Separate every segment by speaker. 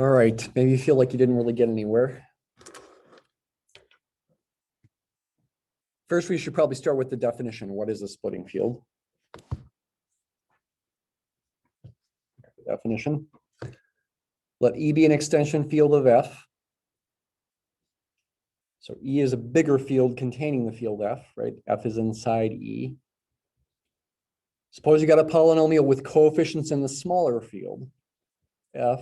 Speaker 1: All right, maybe you feel like you didn't really get anywhere. First, we should probably start with the definition. What is a splitting field? Definition. Let E be an extension field of F. So E is a bigger field containing the field F, right? F is inside E. Suppose you got a polynomial with coefficients in the smaller field, F,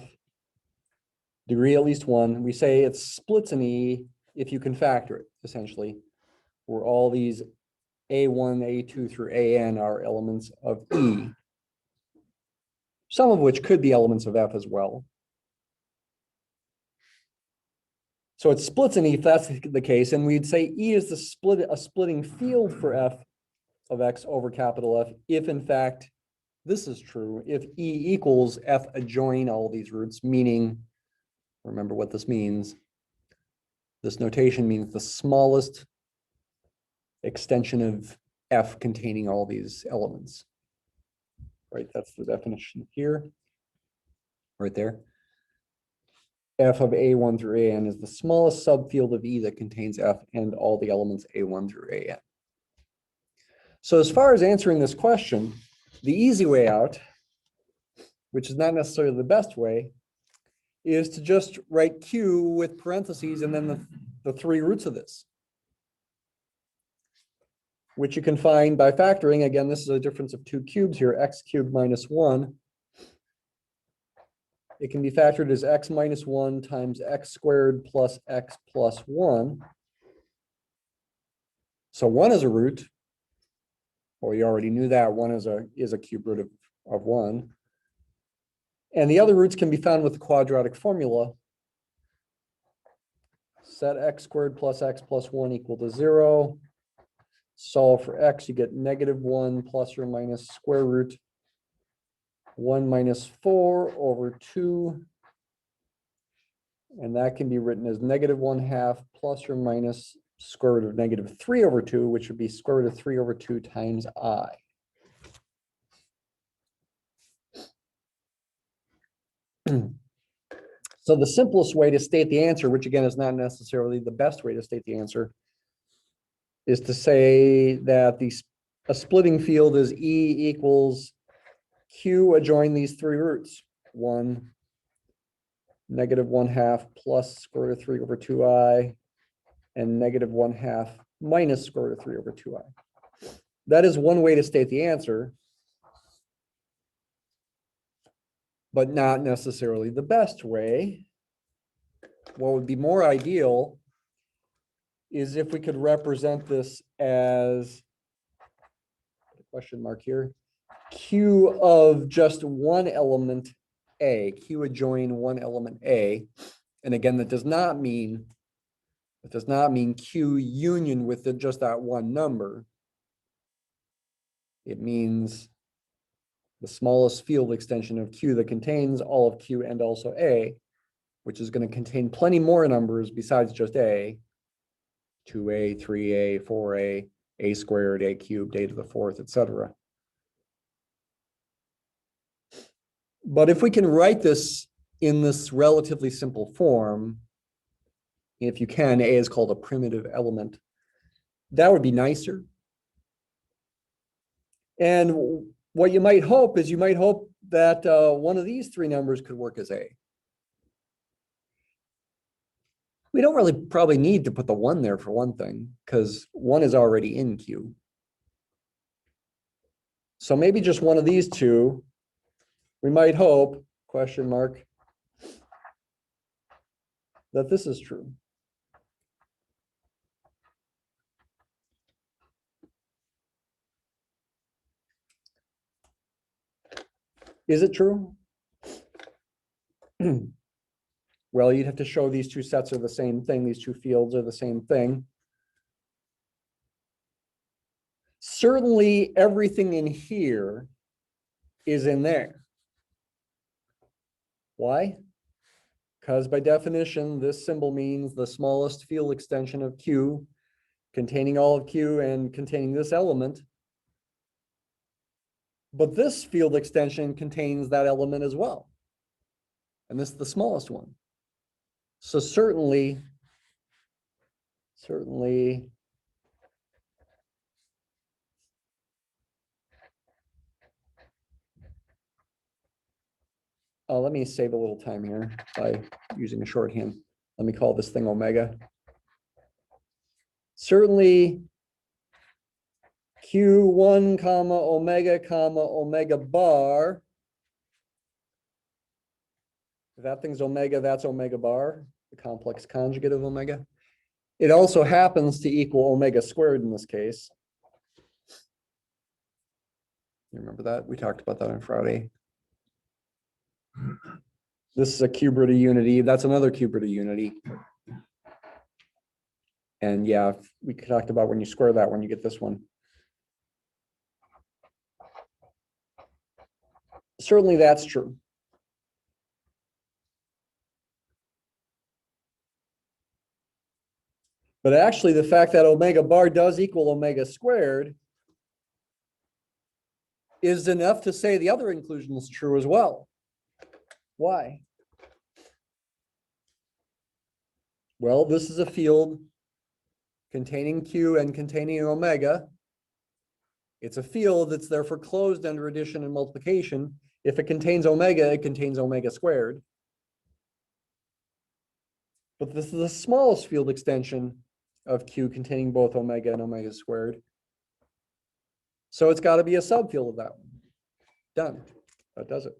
Speaker 1: degree at least 1. We say it splits in E if you can factor it, essentially, where all these A1, A2 through AN are elements of E, some of which could be elements of F as well. So it splits in E if that's the case, and we'd say E is a splitting field for F of X over capital F if in fact this is true, if E equals F adjoin all these roots, meaning, remember what this means, this notation means the smallest extension of F containing all these elements, right? That's the definition here, right there. F of A1 through AN is the smallest subfield of E that contains F and all the elements A1 through AN. So as far as answering this question, the easy way out, which is not necessarily the best way, is to just write Q with parentheses and then the three roots of this, which you can find by factoring. Again, this is a difference of 2 cubes here, x cubed minus 1. It can be factored as x minus 1 times x squared plus x plus 1. So 1 is a root. Well, you already knew that. 1 is a cube root of 1. And the other roots can be found with the quadratic formula. Set x squared plus x plus 1 equal to 0. Solve for x, you get -1 plus or minus square root 1 minus 4 over 2. And that can be written as -1/2 plus or minus square root of -3 over 2, which would be square root of 3 over 2 times I. So the simplest way to state the answer, which again is not necessarily the best way to state the answer, is to say that a splitting field is E equals Q adjoin these three roots. 1, -1/2 plus square root of 3 over 2I, and -1/2 minus square root of 3 over 2I. That is one way to state the answer, but not necessarily the best way. What would be more ideal is if we could represent this as, question mark here, Q of just one element A, Q adjoin one element A. And again, that does not mean Q union with just that one number. It means the smallest field extension of Q that contains all of Q and also A, which is going to contain plenty more numbers besides just A, 2A, 3A, 4A, A squared, A cubed, A to the fourth, etc. But if we can write this in this relatively simple form, if you can, A is called a primitive element, that would be nicer. And what you might hope is that one of these three numbers could work as A. We don't really probably need to put the 1 there for one thing, because 1 is already in Q. So maybe just one of these two, we might hope, question mark, that this is true. Is it true? Well, you'd have to show these two sets are the same thing. These two fields are the same thing. Certainly everything in here is in there. Why? Because by definition, this symbol means the smallest field extension of Q, containing all of Q and containing this element. But this field extension contains that element as well. And this is the smallest one. So certainly, let me save a little time here by using a shorthand. Let me call this thing omega. Certainly Q1 omega bar. If that thing's omega, that's omega bar, the complex conjugate of omega. It also happens to equal omega squared in this case. You remember that? We talked about that on Friday. This is a cube root of unity. That's another cube root of unity. And yeah, we talked about when you square that one, you get this one. Certainly that's true. But actually, the fact that omega bar does equal omega squared is enough to say the other inclusion is true as well. Why? Well, this is a field containing Q and containing omega. It's a field that's therefore closed under addition and multiplication. If it contains omega, it contains omega squared. But this is the smallest field extension of Q containing both omega and omega squared. So it's got to be a subfield of that one. Done. That does it.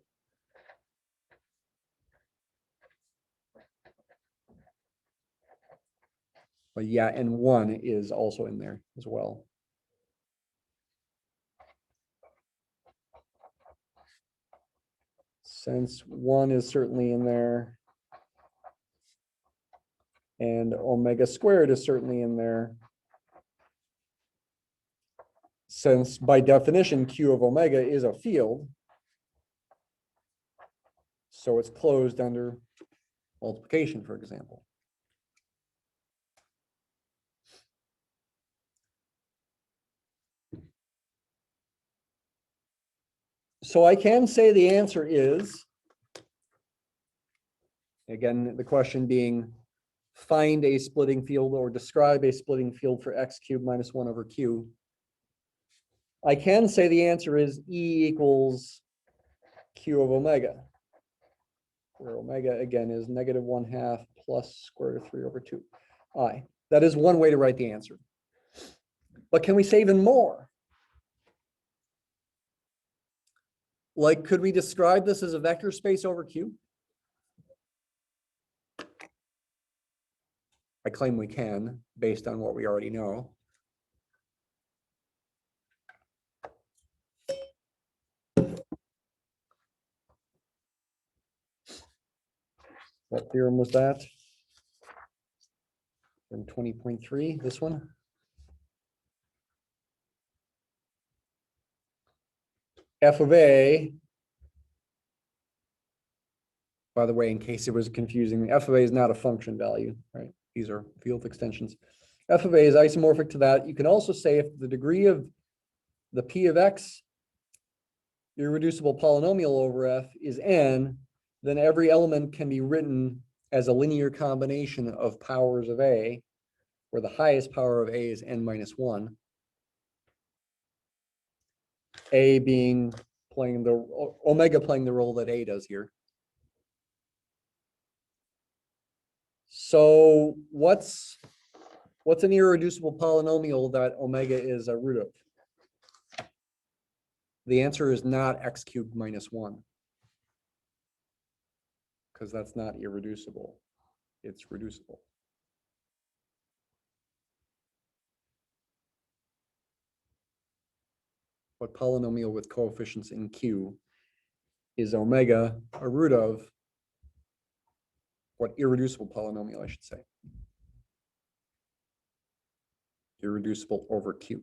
Speaker 1: But yeah, and 1 is also in there as well. Since 1 is certainly in there, and omega squared is certainly in there, since by definition Q of omega is a field, so it's closed under multiplication, for example. So I can say the answer is, again, the question being, find a splitting field or describe a splitting field for x cubed minus 1 over q. I can say the answer is E equals Q of omega, where omega, again, is negative 1/2 plus square root of 3 over 2 I. That is one way to write the answer. But can we say even more? Like, could we describe this as a vector space over Q? I claim we can, based on what we already know. What theorem was that? From 20.3, this one? F of A, by the way, in case it was confusing, F of A is not a function value, right? These are field extensions. F of A is isomorphic to that. You can also say if the degree of the P of X irreducible polynomial over F is n, then every element can be written as a linear combination of powers of A, where the highest power of A is n minus 1. A being playing the omega playing the role that A does here. So what's an irreducible polynomial that omega is a root of? The answer is not x cubed minus 1, because that's not irreducible. It's reducible. What polynomial with coefficients in Q is omega a root of? What irreducible polynomial, I should say. Irreducible over Q.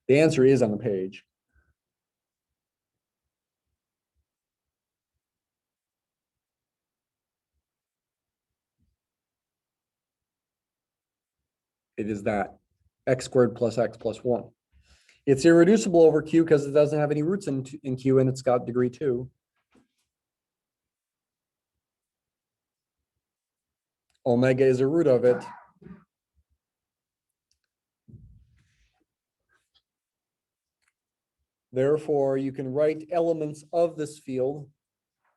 Speaker 1: The answer is on the page. It is that x squared plus x plus 1. It's irreducible over Q because it doesn't have any roots in Q and it's got degree 2. Omega is a root of it. Therefore, you can write elements of this field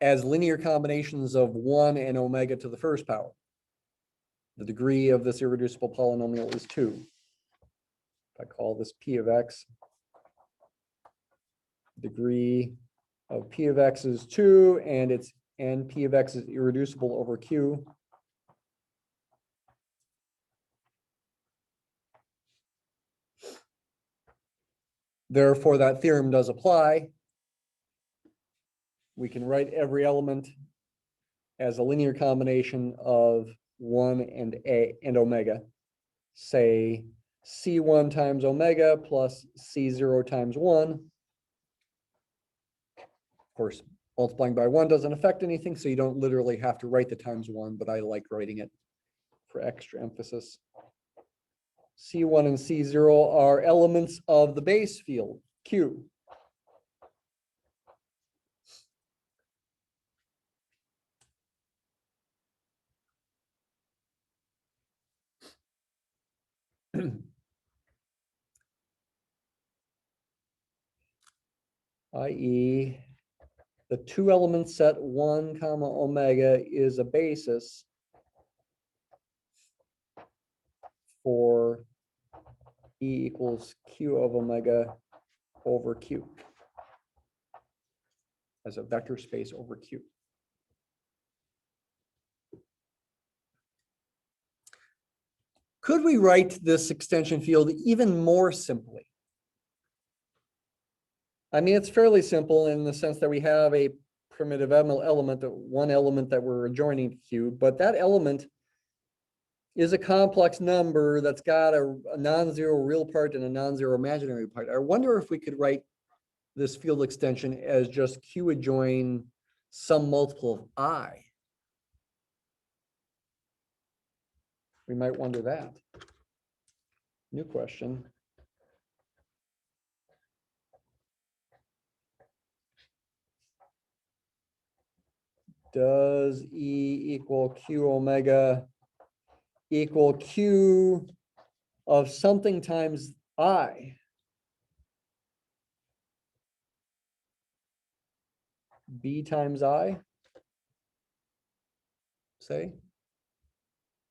Speaker 1: as linear combinations of 1 and omega to the first power. The degree of this irreducible polynomial is 2. If I call this P of x, degree of P of x is 2, and P of x is irreducible over Q. Therefore, that theorem does apply. We can write every element as a linear combination of 1 and omega. Say C1 times omega plus C0 times 1. Of course, multiplying by 1 doesn't affect anything, so you don't literally have to write the times 1, but I like writing it for extra emphasis. C1 and C0 are elements of the base field, Q. i.e., the two element set 1 comma omega is a basis for E equals Q of omega over Q as a vector space over Q. Could we write this extension field even more simply? I mean, it's fairly simple in the sense that we have a primitive element, one element that we're adjoining Q, but that element is a complex number that's got a non-zero real part and a non-zero imaginary part. I wonder if we could write this field extension as just Q adjoin some multiple of I. We might wonder that. New question. Does E equal Q omega equal Q of something times I? B times I, say,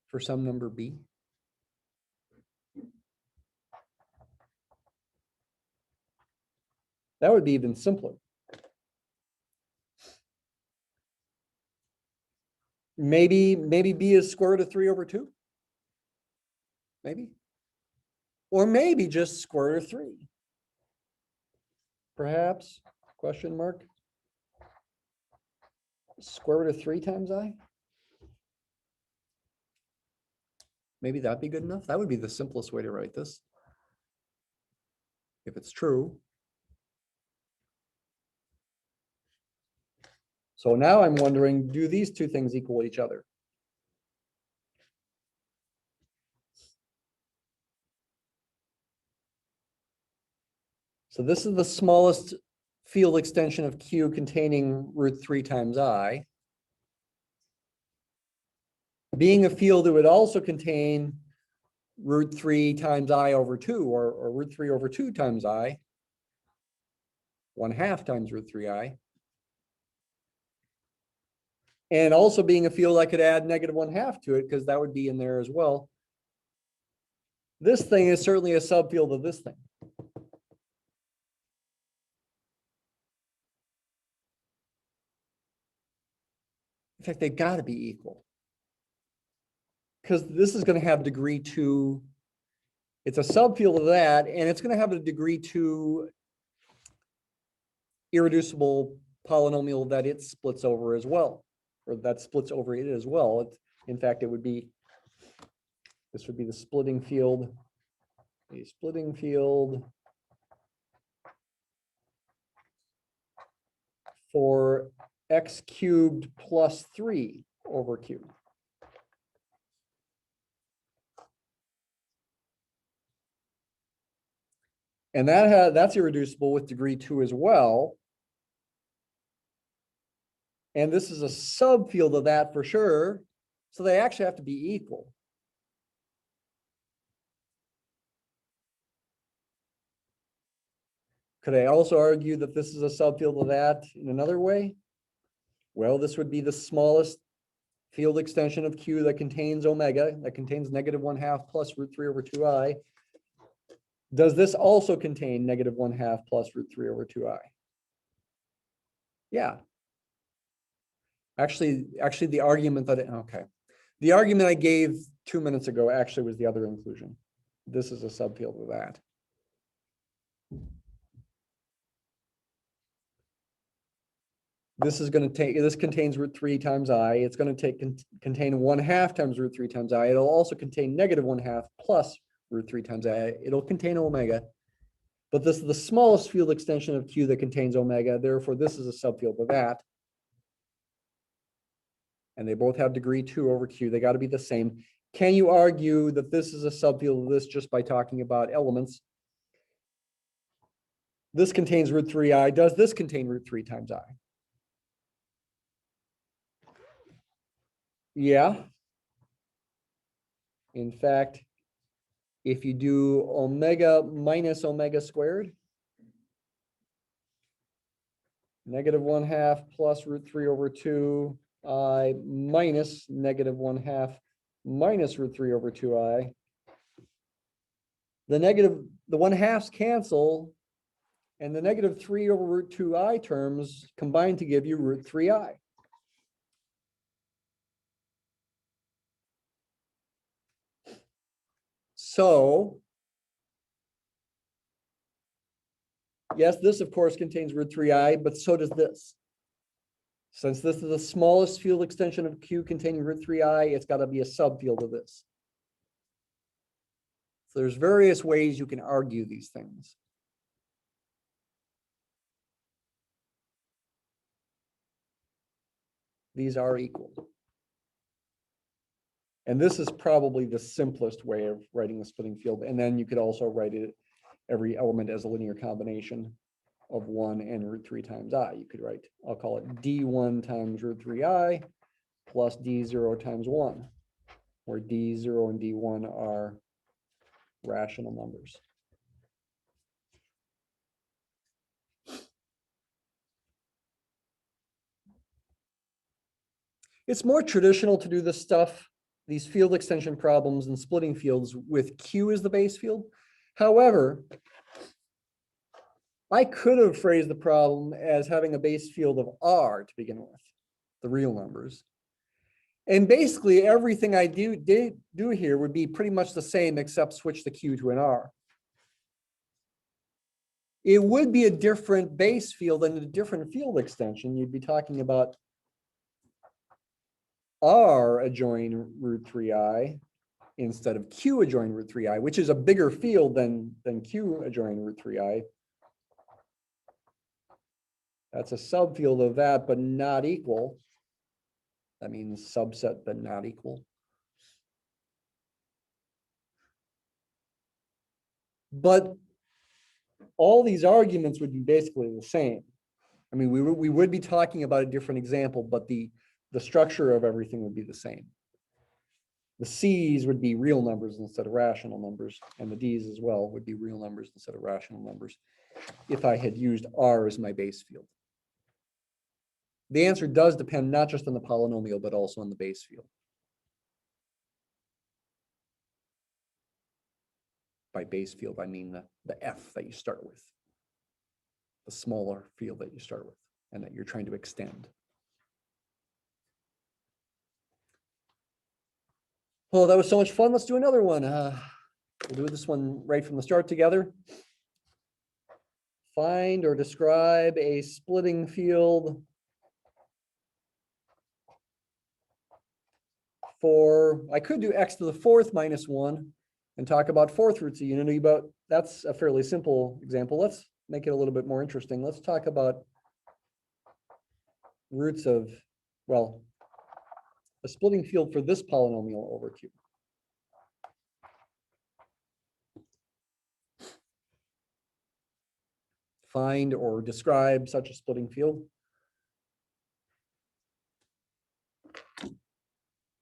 Speaker 1: for some number B. That would be even simpler. Maybe B is square root of 3 over 2. Maybe. Or maybe just square root of 3. Perhaps, question mark. Square root of 3 times I? Maybe that'd be good enough. That would be the simplest way to write this, if it's true. So now I'm wondering, do these two things equal each other? So this is the smallest field extension of Q containing root 3 times I. Being a field, it would also contain root 3 times I over 2, or root 3 over 2 times I, 1/2 times root 3I. And also being a field, I could add negative 1/2 to it because that would be in there as well. This thing is certainly a subfield of this thing. In fact, they've got to be equal, because this is going to have degree 2. It's a subfield of that, and it's going to have a degree 2 irreducible polynomial that it splits over as well, or that splits over it as well. In fact, it would be, this would be the splitting field, a splitting field for x cubed plus 3 over Q. And that's irreducible with degree 2 as well. And this is a subfield of that for sure. So they actually have to be equal. Could I also argue that this is a subfield of that in another way? Well, this would be the smallest field extension of Q that contains omega, that contains -1/2 plus √3/2i. Does this also contain -1/2 plus √3/2i? Yeah. Actually, the argument that, okay. The argument I gave 2 minutes ago actually was the other inclusion. This is a subfield of that. This is going to take, this contains √3 times I. It's going to contain 1/2 times √3 times I. It'll also contain -1/2 plus √3 times I. It'll contain omega. But this is the smallest field extension of Q that contains omega. Therefore, this is a subfield of that. And they both have degree 2 over Q. They got to be the same. Can you argue that this is a subfield of this just by talking about elements? This contains √3i. Does this contain √3 times I? Yeah. In fact, if you do omega minus omega squared, -1/2 plus √3/2i minus -1/2 minus √3/2i. The 1/2s cancel, and the -3/√2i terms combine to give you √3i. So, yes, this of course contains √3i, but so does this. Since this is the smallest field extension of Q containing √3i, it's got to be a subfield of this. So there's various ways you can argue these things. These are equal. And this is probably the simplest way of writing the splitting field. And then you could also write it, every element as a linear combination of 1 and √3 times I. You could write, I'll call it D1 times √3i plus D0 times 1, where D0 and D1 are rational numbers. It's more traditional to do this stuff, these field extension problems and splitting fields with Q as the base field. However, I could have phrased the problem as having a base field of R to begin with, the real numbers. And basically everything I do here would be pretty much the same except switch the Q to an R. It would be a different base field and a different field extension. You'd be talking about R adjoin √3i instead of Q adjoin √3i, which is a bigger field than Q adjoin √3i. That's a subfield of that, but not equal. That means subset, but not equal. But all these arguments would be basically the same. I mean, we would be talking about a different example, but the structure of everything would be the same. The C's would be real numbers instead of rational numbers, and the D's as well would be real numbers instead of rational numbers if I had used R as my base field. The answer does depend not just on the polynomial, but also on the base field. By base field, I mean the F that you start with, the smaller field that you start with, and that you're trying to extend. Oh, that was so much fun. Let's do another one. We'll do this one right from the start together. Find or describe a splitting field for, I could do x to the 4th minus 1 and talk about fourth roots of unity, but that's a fairly simple example. Let's make it a little bit more interesting. Let's talk about roots of, well, a splitting field for this polynomial over Q. Find or describe such a splitting field.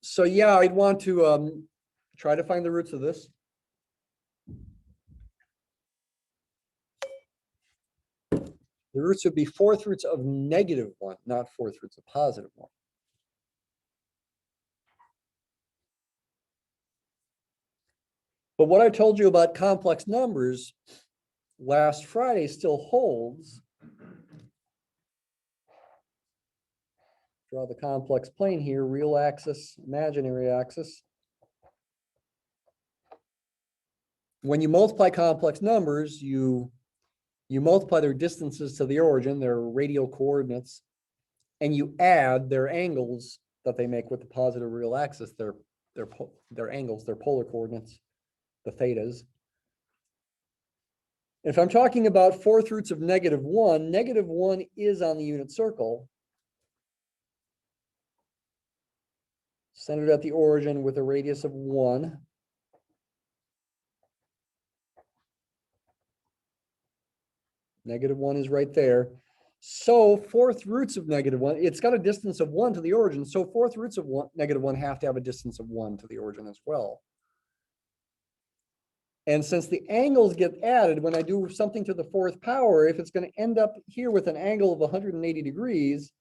Speaker 1: So yeah, I'd want to try to find the roots of this. The roots would be fourth roots of -1, not fourth roots of +1. But what I told you about complex numbers last Friday still holds. Draw the complex plane here, real axis, imaginary axis. When you multiply complex numbers, you multiply their distances to the origin, their radial coordinates, and you add their angles that they make with the positive real axis, their angles, their polar coordinates, the thetas. If I'm talking about fourth roots of -1, -1 is on the unit circle, centered at the origin with a radius of 1. -1 is right there. So fourth roots of -1, it's got a distance of 1 to the origin. So fourth roots of -1 have to have a distance of 1 to the origin as well. And since the angles get added when I do something to the fourth power, if it's going to end up here with an angle of 180 degrees,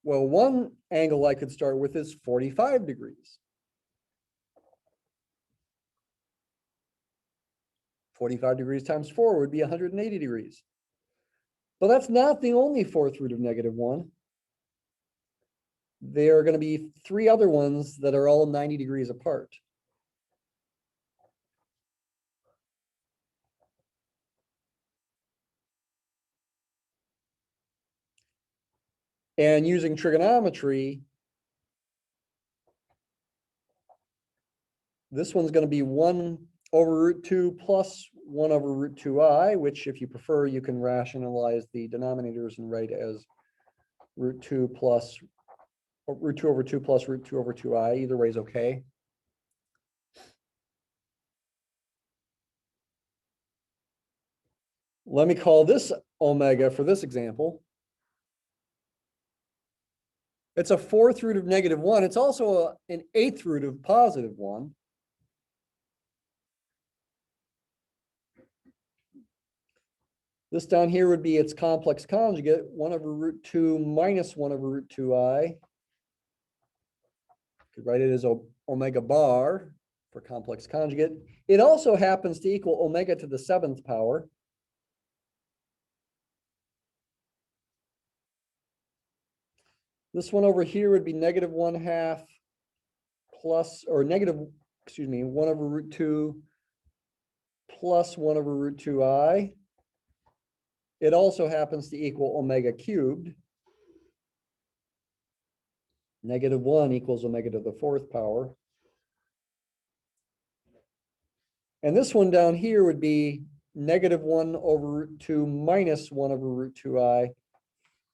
Speaker 1: well, one angle I could start with is 45 degrees. 45 degrees times 4 would be 180 degrees. But that's not the only fourth root of -1. There are going to be 3 other ones that are all 90 degrees apart. And using trigonometry, this one's going to be 1/√2 plus 1/√2i, which if you prefer, you can rationalize the denominators and write as √2 plus √2/2 plus √2/2i. Either way is okay. Let me call this omega for this example. It's a fourth root of -1. It's also an eighth root of +1. This down here would be its complex conjugate, 1/√2 minus 1/√2i. Could write it as omega bar for complex conjugate. It also happens to equal omega to the 7th power. This one over here would be -1/2 plus, or 1/√2 plus 1/√2i. It also happens to equal omega cubed. -1 equals omega to the 4th power. And this one down here would be -1/√2 minus 1/√2i.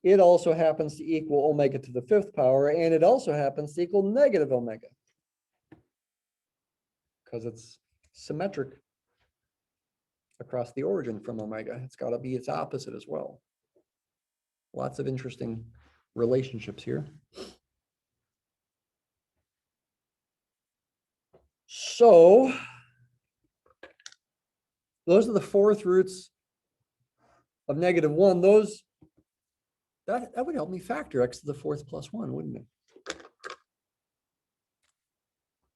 Speaker 1: It also happens to equal omega to the 5th power, and it also happens to equal negative omega, because it's symmetric across the origin from omega. It's got to be its opposite as well. Lots of interesting relationships here. So those are the fourth roots of -1. Those that would help me factor x to the 4th plus 1, wouldn't it?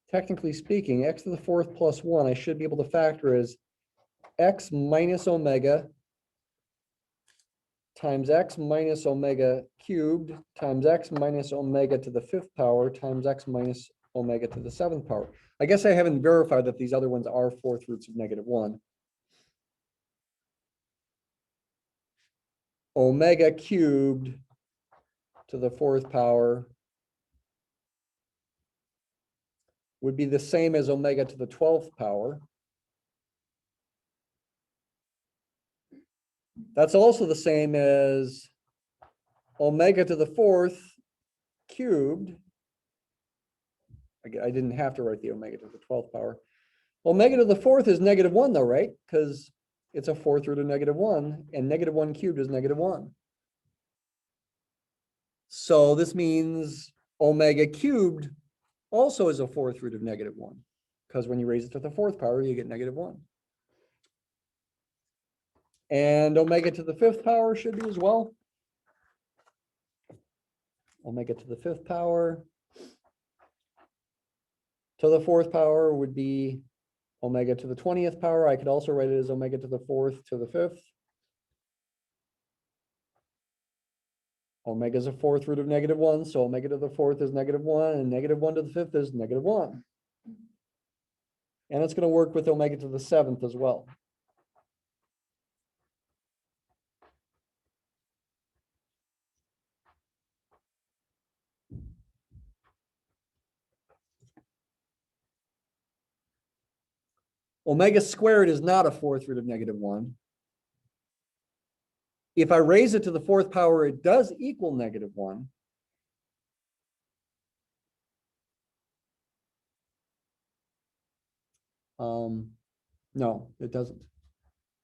Speaker 1: Technically speaking, x to the 4th plus 1, I should be able to factor as x minus omega times x minus omega cubed times x minus omega to the 5th power times x minus omega to the 7th power. I guess I haven't verified that these other ones are fourth roots of -1. Omega cubed to the 4th power would be the same as omega to the 12th power. That's also the same as omega to the 4th cubed. I didn't have to write the omega to the 12th power. Omega to the 4th is -1 though, right? Because it's a fourth root of -1, and -1 cubed is -1. So this means omega cubed also is a fourth root of -1, because when you raise it to the fourth power, you get -1. And omega to the fifth power should be as well. Omega to the fifth power to the fourth power would be omega to the 20th power. I could also write it as omega to the fourth to the fifth. Omega is a fourth root of -1, so omega to the fourth is -1, and -1 to the fifth is -1. And it's going to work with omega to the seventh as well. Omega squared is not a fourth root of -1. If I raise it to the fourth power, it does equal -1. No, it doesn't.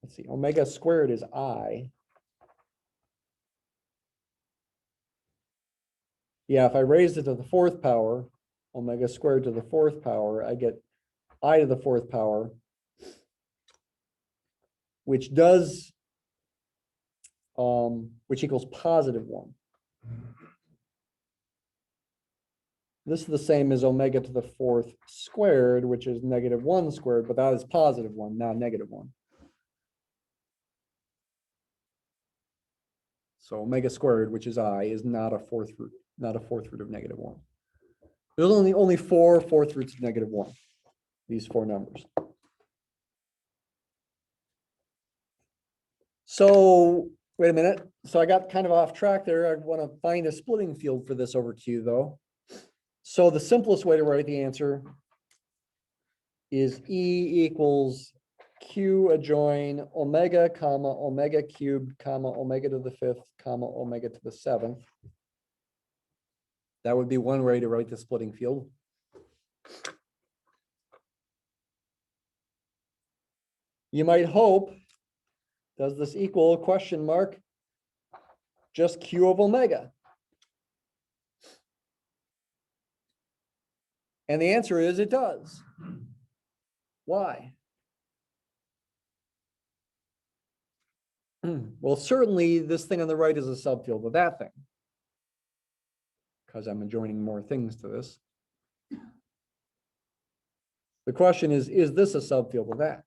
Speaker 1: Let's see. Omega squared is I. Yeah, if I raised it to the fourth power, omega squared to the fourth power, I get I to the fourth power, which does, which equals +1. This is the same as omega to the fourth squared, which is -1 squared, but that is +1, not -1. So omega squared, which is I, is not a fourth root, not a fourth root of -1. There's only four fourth roots of -1, these four numbers. So wait a minute. So I got kind of off track there. I want to find a splitting field for this over Q though. So the simplest way to write the answer is E equals Q adjoin omega comma omega cubed comma omega to the fifth comma omega to the seventh. That would be one way to write the splitting field. You might hope, does this equal question mark just Q of omega? And the answer is it does. Why? Well, certainly this thing on the right is a subfield of that thing, because I'm adjoining more things to this. The question is this a subfield of that?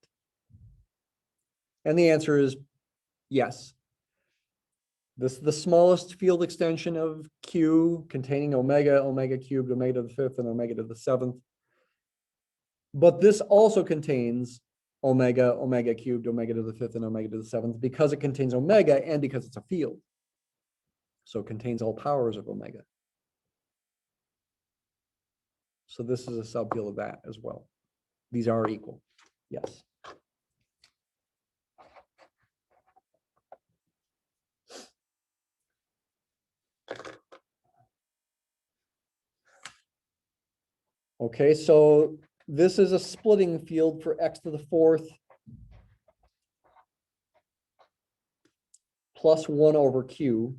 Speaker 1: And the answer is yes. This is the smallest field extension of Q, containing omega, omega cubed, omega to the fifth, and omega to the seventh. But this also contains omega, omega cubed, omega to the fifth, and omega to the seventh, because it contains omega and because it's a field. So it contains all powers of omega. So this is a subfield of that as well. These are equal. Yes. Okay, so this is a splitting field for x to the fourth plus 1 over q.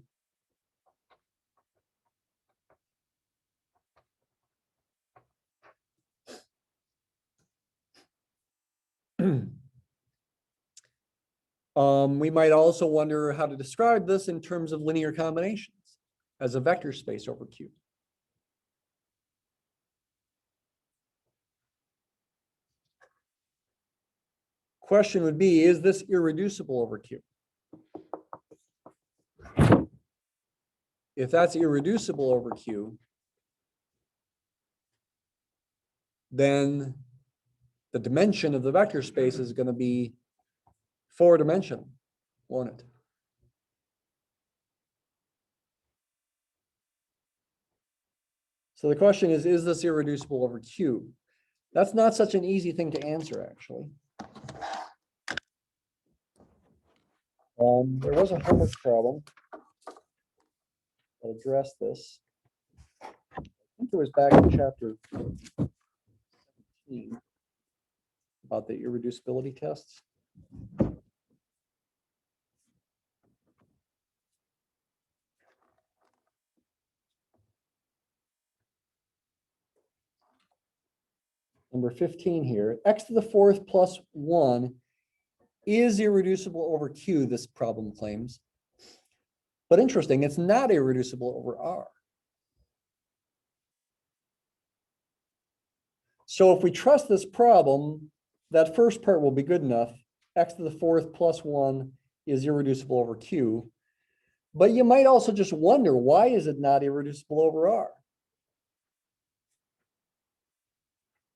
Speaker 1: We might also wonder how to describe this in terms of linear combinations as a vector space over Q. Question would be, is this irreducible over Q? If that's irreducible over Q, then the dimension of the vector space is going to be 4-dimensional, won't it? So the question is this irreducible over Q? That's not such an easy thing to answer, actually. There was a homework problem that addressed this. I think it was back in chapter 17 about the irreducibility tests. number 15 here, x to the fourth plus 1 is irreducible over q, this problem claims. But interesting, it's not irreducible over r. So if we trust this problem, that first part will be good enough. X to the fourth plus 1 is irreducible over q. But you might also just wonder, why is it not irreducible over r?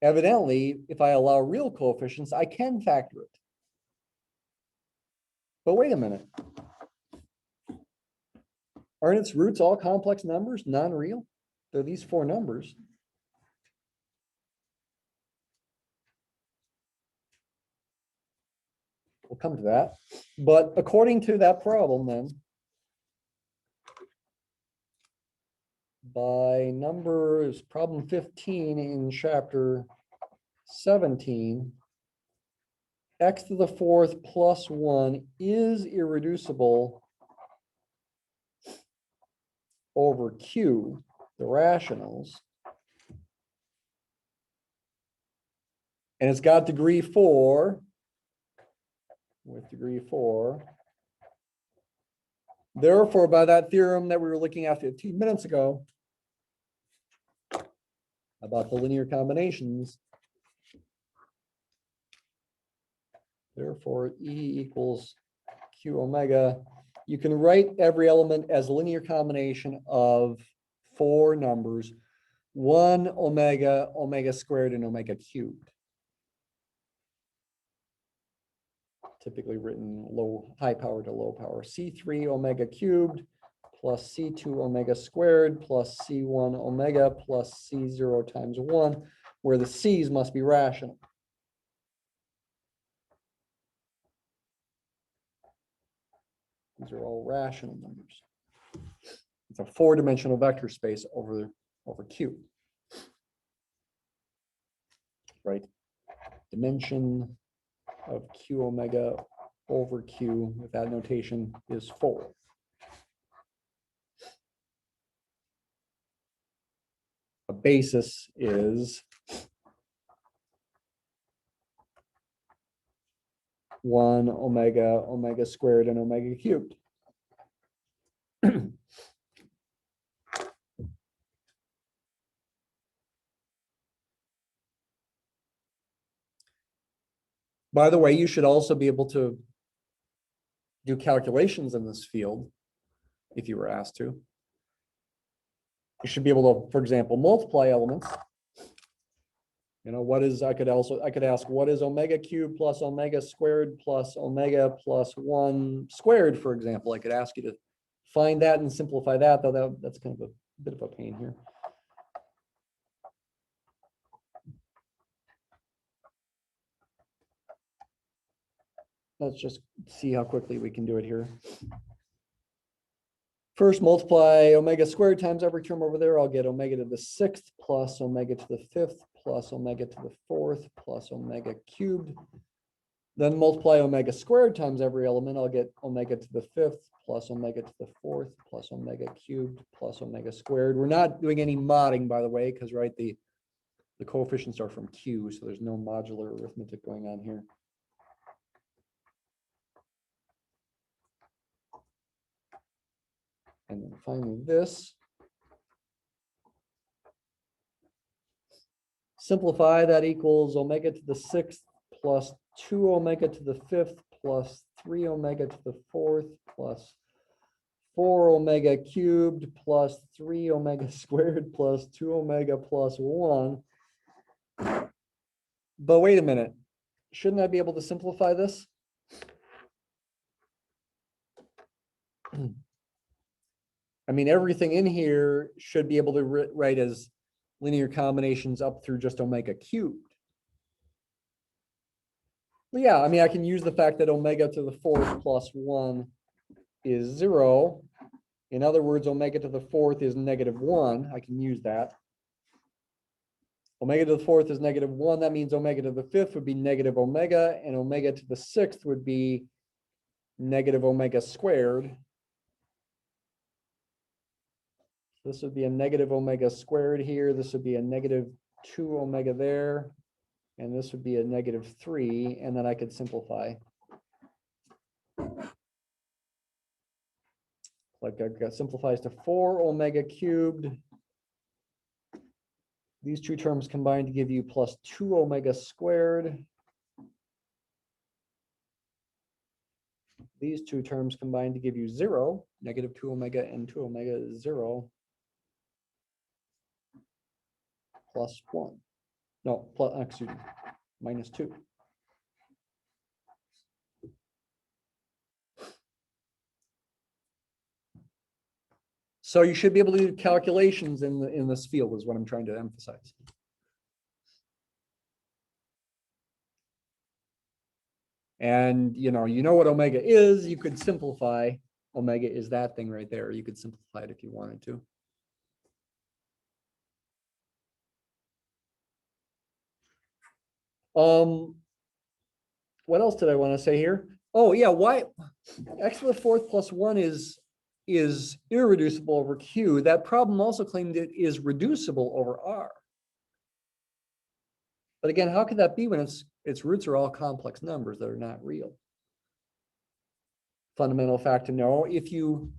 Speaker 1: Evidently, if I allow real coefficients, I can factor it. But wait a minute. Aren't its roots all complex numbers, non-real? They're these four numbers. We'll come to that. But according to that problem, then, by numbers, problem 15 in chapter 17, x to the fourth plus 1 is irreducible over q, the rationals. And it's got degree 4, with degree 4. Therefore, by that theorem that we were looking at 15 minutes ago about the linear combinations, therefore E equals Q omega, you can write every element as a linear combination of four numbers, 1 omega, omega squared, and omega cubed. Typically written high power to low power. C3 omega cubed plus C2 omega squared plus C1 omega plus C0 times 1, where the C's must be rational. These are all rational numbers. It's a four-dimensional vector space over Q. Right? Dimension of Q omega over Q with that notation is 4. A basis is 1 omega, omega squared, and omega cubed. By the way, you should also be able to do calculations in this field if you were asked to. You should be able to, for example, multiply elements. You know, I could ask, what is omega cubed plus omega squared plus omega plus 1 squared, for example. I could ask you to find that and simplify that, though that's kind of a bit of a pain here. Let's just see how quickly we can do it here. First, multiply omega squared times every term over there. I'll get omega to the 6th plus omega to the 5th plus omega to the 4th plus omega cubed. Then multiply omega squared times every element. I'll get omega to the 5th plus omega to the 4th plus omega cubed plus omega squared. We're not doing any modding, by the way, because the coefficients are from Q, so there's no modular arithmetic going on here. And then finally this. Simplify, that equals omega to the 6th plus 2 omega to the 5th plus 3 omega to the 4th plus 4 omega cubed plus 3 omega squared plus 2 omega plus 1. But wait a minute. Shouldn't I be able to simplify this? I mean, everything in here should be able to write as linear combinations up through just omega cubed. Well, yeah, I mean, I can use the fact that omega to the 4th plus 1 is 0. In other words, omega to the 4th is -1. I can use that. Omega to the 4th is -1. That means omega to the 5th would be negative omega, and omega to the 6th would be negative omega squared. This would be a negative omega squared here. This would be a -2 omega there. And this would be a -3, and then I could simplify. Like I've got simplifies to 4 omega cubed. These two terms combined to give you plus 2 omega squared. These two terms combined to give you 0, -2 omega and 2 omega is 0, plus 1. No, plus, excuse me, -2. So you should be able to do calculations in this field is what I'm trying to emphasize. And you know what omega is. You could simplify. Omega is that thing right there. You could simplify it if you wanted to. What else did I want to say here? Oh yeah, why x to the 4th plus 1 is irreducible over Q. That problem also claimed it is reducible over R. But again, how could that be when its roots are all complex numbers that are not real? Fundamental fact to know. If you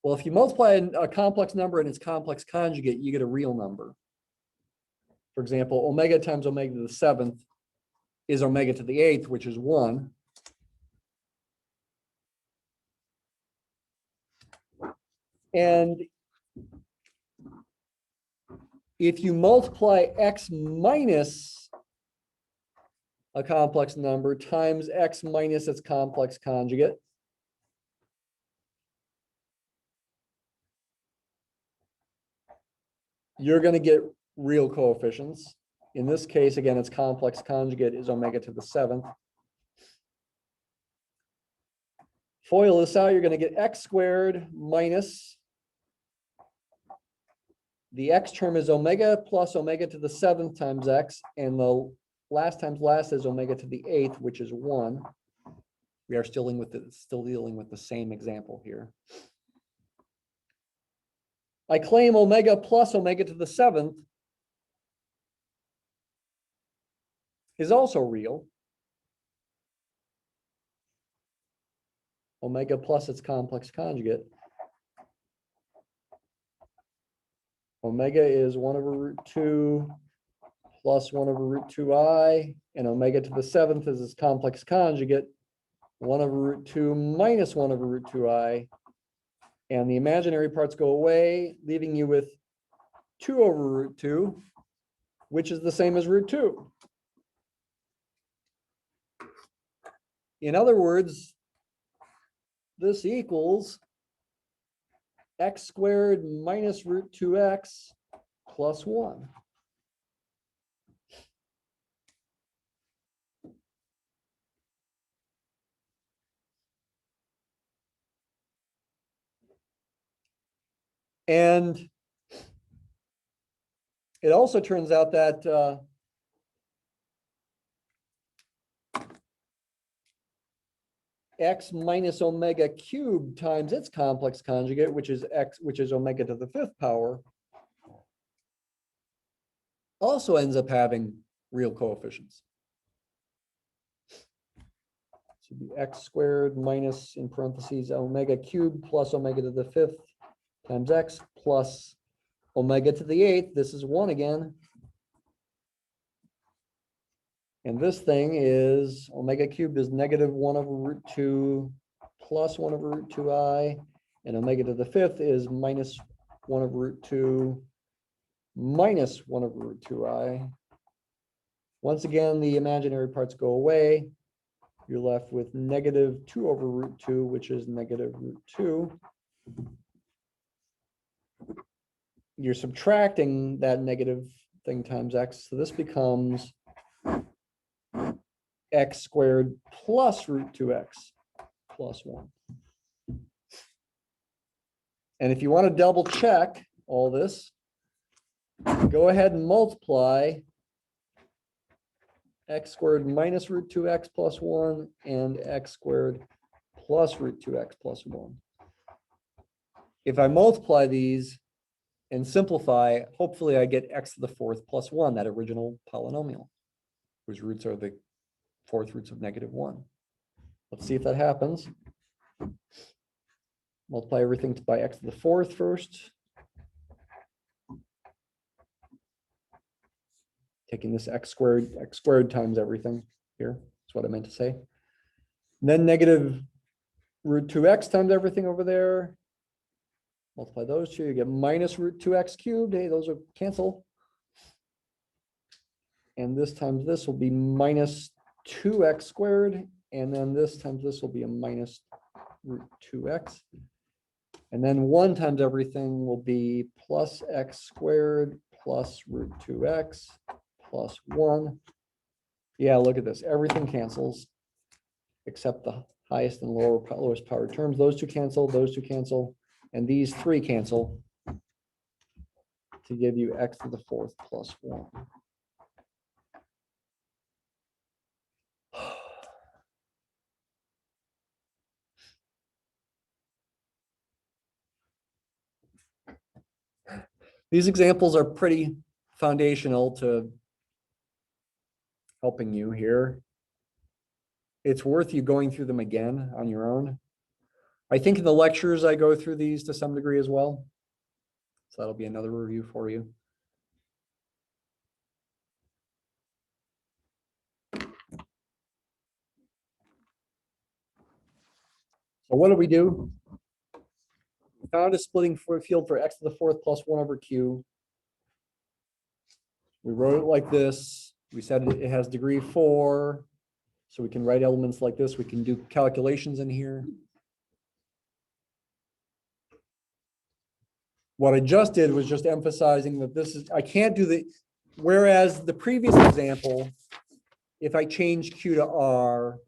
Speaker 1: multiply a complex number and its complex conjugate, you get a real number. For example, omega times omega to the 7th is omega to the 8th, which is 1. And if you multiply x minus a complex number times x minus its complex conjugate, you're going to get real coefficients. In this case, again, its complex conjugate is omega to the 7th. FOIL this out, you're going to get x squared minus the x term is omega plus omega to the 7th times x, and the last times last is omega to the 8th, which is 1. We are still dealing with the same example here. I claim omega plus omega to the 7th is also real. Omega plus its complex conjugate. Omega is 1 over root 2 plus 1 over root 2i, and omega to the 7th is its complex conjugate, 1 over root 2 minus 1 over root 2i, and the imaginary parts go away, leaving you with 2 over root 2, which is the same as root 2. In other words, this equals x squared minus root 2x plus 1. And it also turns out that x minus omega cubed times its complex conjugate, which is omega to the 5th power, also ends up having real coefficients. So it'd be x squared minus, in parentheses, omega cubed plus omega to the 5th times x plus omega to the 8th. This is 1 again. And this thing is omega cubed is negative 1 over root 2 plus 1 over root 2i. And omega to the 5th is minus 1 over root 2 minus 1 over root 2i. Once again, the imaginary parts go away. You're left with negative 2 over root 2, which is negative root 2. You're subtracting that negative thing times x. So this becomes x squared plus root 2x plus 1. And if you want to double check all this, go ahead and multiply x squared minus root 2x plus 1 and x squared plus root 2x plus 1. If I multiply these and simplify, hopefully I get x to the 4th plus 1, that original polynomial. whose roots are the fourth roots of -1. Let's see if that happens. Multiply everything by x to the fourth first. Taking this x squared times everything here. That's what I meant to say. And then negative root 2x times everything over there. Multiply those two, you get minus root 2x cubed. Hey, those are cancel. And this times this will be minus 2x squared. And then this times this will be a minus root 2x. And then 1 times everything will be plus x squared plus root 2x plus 1. Yeah, look at this. Everything cancels except the highest and lowest power terms. Those two cancel, and these three cancel to give you x to the fourth plus 1. These examples are pretty foundational to helping you here. It's worth you going through them again on your own. I think in the lectures I go through these to some degree as well. So that'll be another review for you. So what do? We found a splitting field for x to the fourth plus 1 over q. We wrote it like this. We said it has degree 4. So we can write elements like this. We can do calculations in here. What I just did was just emphasizing that this is, I can't do the, whereas the previous example, if I changed Q to R,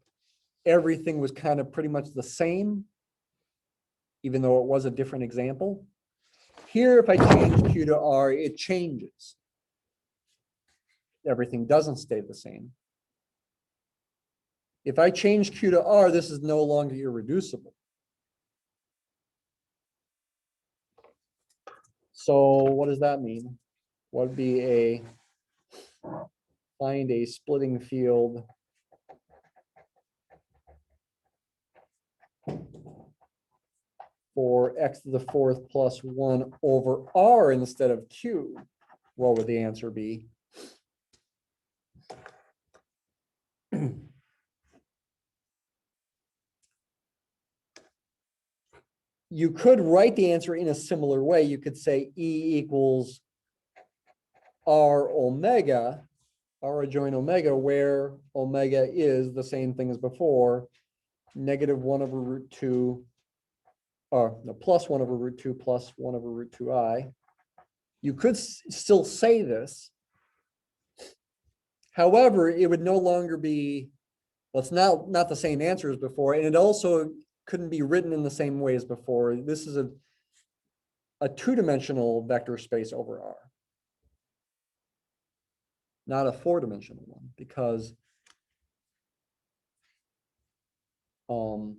Speaker 1: everything was kind of pretty much the same, even though it was a different example. Here, if I change Q to R, it changes. Everything doesn't stay the same. If I change Q to R, this is no longer irreducible. So what does that mean? What would be find a splitting field for x to the fourth plus 1 over R instead of Q? What would the answer be? You could write the answer in a similar way. You could say E equals R omega, R adjoint omega, where omega is the same thing as before, -1 over root 2, or no, plus 1 over root 2 plus 1 over root 2i. You could still say this. However, it would no longer be, well, it's not the same answer as before, and it also couldn't be written in the same way as before. This is a two-dimensional vector space over R, not a four-dimensional one, because the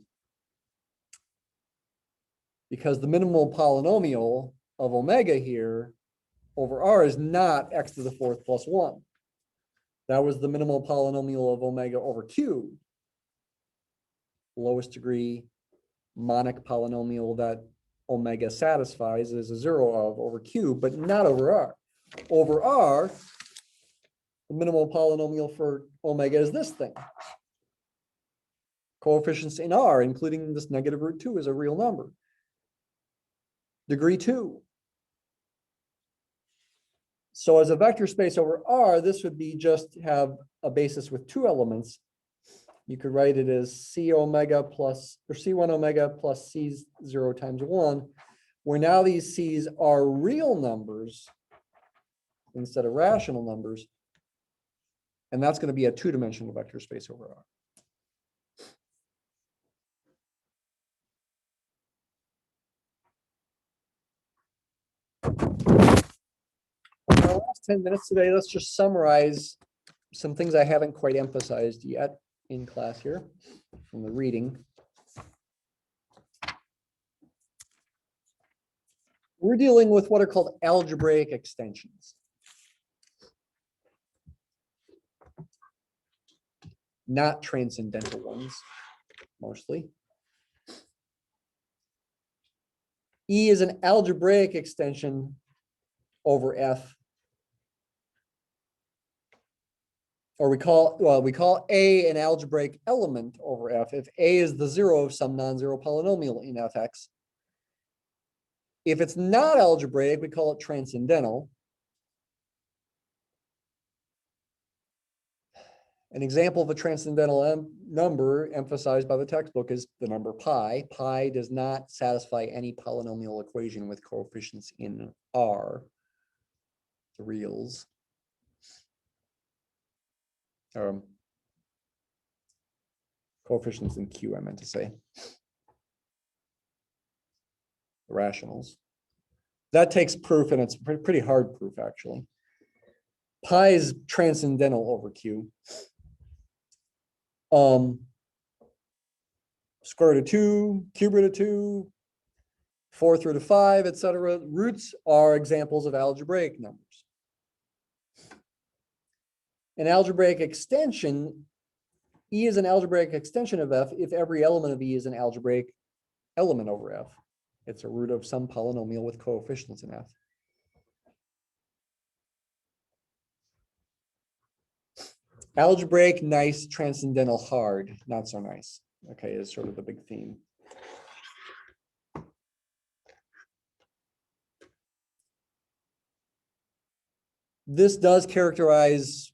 Speaker 1: minimal polynomial of omega here over R is not x to the fourth plus 1. That was the minimal polynomial of omega over Q, lowest degree monic polynomial that omega satisfies is a 0 of over Q, but not over R. Over R, the minimal polynomial for omega is this thing. Coefficients in R, including this negative root 2, is a real number. Degree 2. So as a vector space over R, this would be just have a basis with 2 elements. You could write it as C omega plus, or C1 omega plus C0 times 1, where now these C's are real numbers instead of rational numbers. And that's going to be a two-dimensional vector space over R. In our last 10 minutes today, let's just summarize some things I haven't quite emphasized yet in class here from the reading. We're dealing with what are called algebraic extensions. not transcendental ones, mostly. E is an algebraic extension over F. Or we call A an algebraic element over F if A is the zero of some non-zero polynomial in Fx. If it's not algebraic, we call it transcendental. An example of a transcendental number emphasized by the textbook is the number pi. Pi does not satisfy any polynomial equation with coefficients in R, the reals. Coefficients in Q, I meant to say. The rationals. That takes proof, and it's pretty hard proof, actually. Pi is transcendental over Q. Square root of 2, cube root of 2, 4th root of 5, etc. Roots are examples of algebraic numbers. An algebraic extension, E is an algebraic extension of F if every element of E is an algebraic element over F. It's a root of some polynomial with coefficients in F. Algebraic, nice, transcendental, hard, not so nice. Okay, is sort of the big theme. This does characterize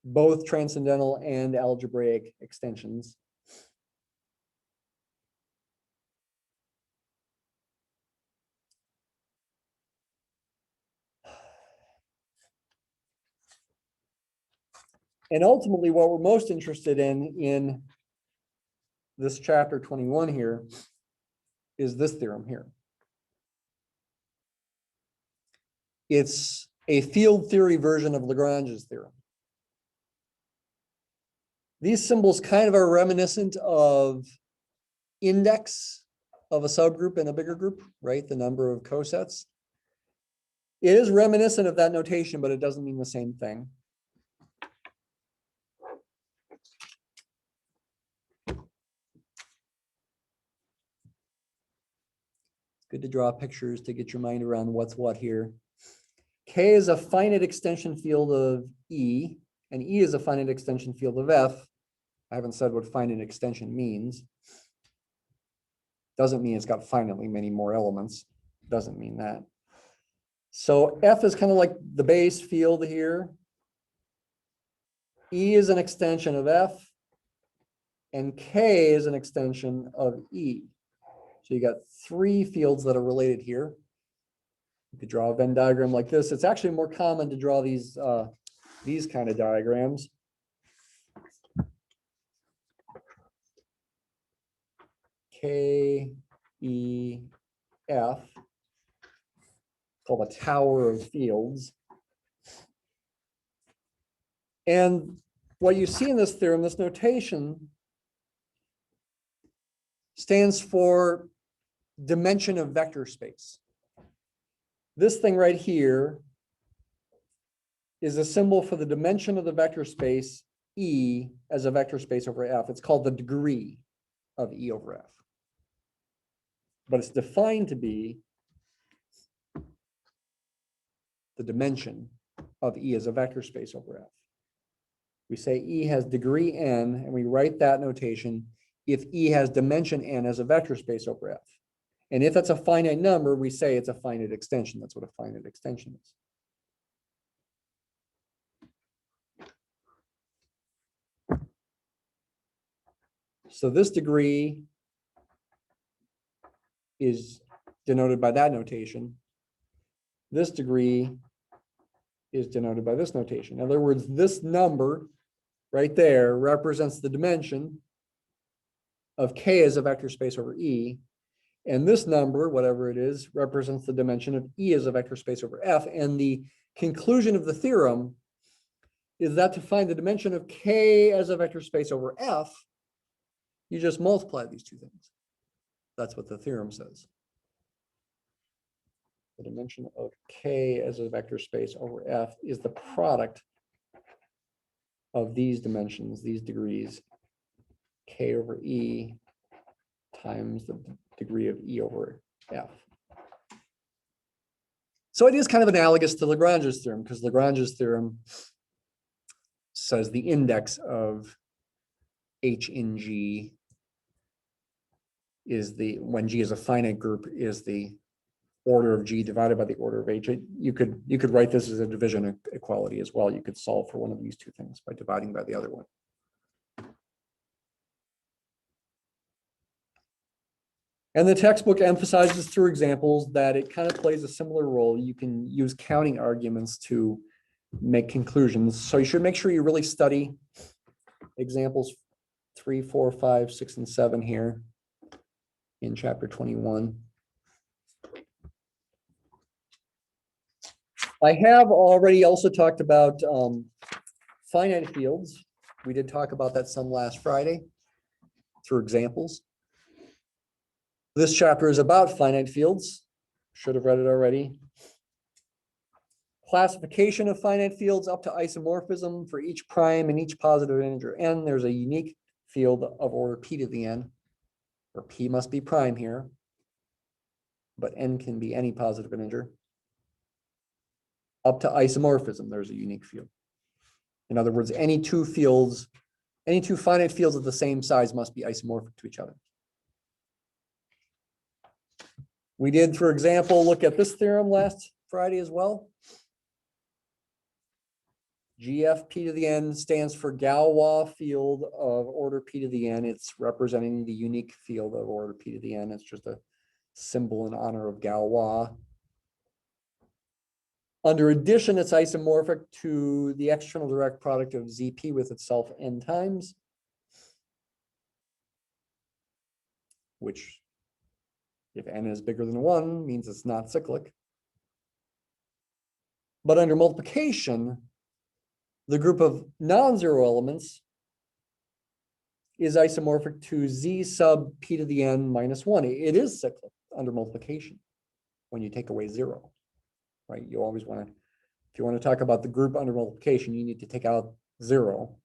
Speaker 1: both transcendental and algebraic extensions. And ultimately, what we're most interested in this chapter 21 here is this theorem here. It's a field theory version of Lagrange's theorem. These symbols kind of are reminiscent of index of a subgroup in a bigger group, right? The number of cosets. It is reminiscent of that notation, but it doesn't mean the same thing. It's good to draw pictures to get your mind around what's what here. K is a finite extension field of E, and E is a finite extension field of F. I haven't said what finite extension means. Doesn't mean it's got finitely many more elements. Doesn't mean that. So F is kind of like the base field here. E is an extension of F, and K is an extension of E. So you got three fields that are related here. You could draw a Venn diagram like this. It's actually more common to draw these kind of diagrams. K, E, F, called a tower of fields. And what you see in this theorem, this notation, stands for dimension of vector space. This thing right here is a symbol for the dimension of the vector space E as a vector space over F. It's called the degree of E over F. But it's defined to be the dimension of E as a vector space over F. We say E has degree n, and we write that notation if E has dimension n as a vector space over F. And if that's a finite number, we say it's a finite extension. That's what a finite extension is. So this degree is denoted by that notation. This degree is denoted by this notation. In other words, this number right there represents the dimension of K as a vector space over E. And this number, whatever it is, represents the dimension of E as a vector space over F. And the conclusion of the theorem is that to find the dimension of K as a vector space over F, you just multiply these two things. That's what the theorem says. The dimension of K as a vector space over F is the product of these dimensions, these degrees, K over E times the degree of E over F. So it is kind of analogous to Lagrange's theorem, because Lagrange's theorem says the index of H in G is when G is a finite group, is the order of G divided by the order of H. You could write this as a division equality as well. You could solve for one of these two things by dividing by the other one. And the textbook emphasizes through examples that it kind of plays a similar role. You can use counting arguments to make conclusions. So you should make sure you really study examples 3, 4, 5, 6, and 7 here in chapter 21. I have already also talked about finite fields. We did talk about that some last Friday through examples. This chapter is about finite fields. Should have read it already. Classification of finite fields up to isomorphism for each prime and each positive integer n. There's a unique field of order p to the n, where p must be prime here, but n can be any positive integer. Up to isomorphism, there's a unique field. In other words, any two finite fields of the same size must be isomorphic to each other. We did, for example, look at this theorem last Friday as well. GF p to the n stands for Galois field of order p to the n. It's representing the unique field of order p to the n. It's just a symbol in honor of Galois. Under addition, it's isomorphic to the external direct product of ZP with itself n times, which, if n is bigger than 1, means it's not cyclic. But under multiplication, the group of non-zero elements is isomorphic to Z sub p to the n minus 1. It is cyclic under multiplication when you take away 0, right? You always want to, if you want to talk about the group under multiplication, you need to take out 0.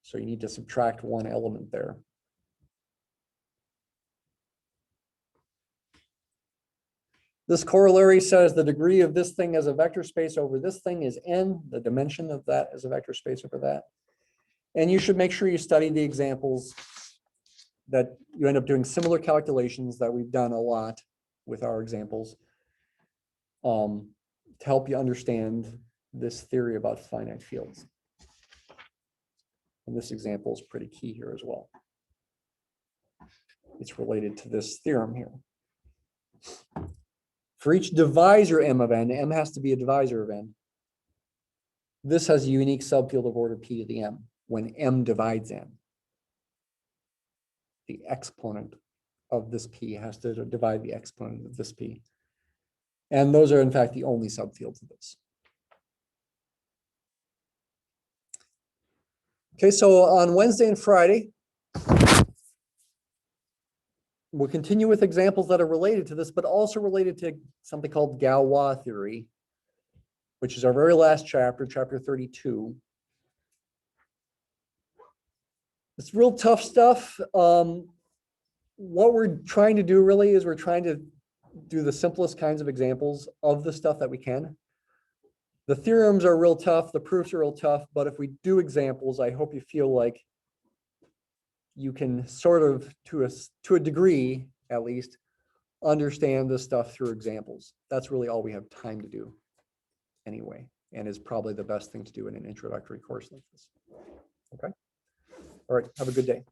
Speaker 1: So you need to subtract one element there. This corollary says the degree of this thing as a vector space over this thing is n, the dimension of that as a vector space over that. And you should make sure you study the examples that you end up doing similar calculations that we've done a lot with our examples to help you understand this theory about finite fields. And this example is pretty key here as well. It's related to this theorem here. For each divisor m of n, m has to be a divisor of n. This has a unique subfield of order p to the m when m divides n. The exponent of this p has to divide the exponent of this p. And those are, in fact, the only subfields of this. Okay, so on Wednesday and Friday, we'll continue with examples that are related to this, but also related to something called Galois theory, which is our very last chapter, chapter 32. It's real tough stuff. What we're trying to do really is we're trying to do the simplest kinds of examples of the stuff that we can. The theorems are real tough, the proofs are real tough, but if we do examples, I hope you feel like you can sort of, to a degree at least, understand this stuff through examples. That's really all we have time to do anyway, and is probably the best thing to do in an introductory course like this. Okay. All right, have a good day.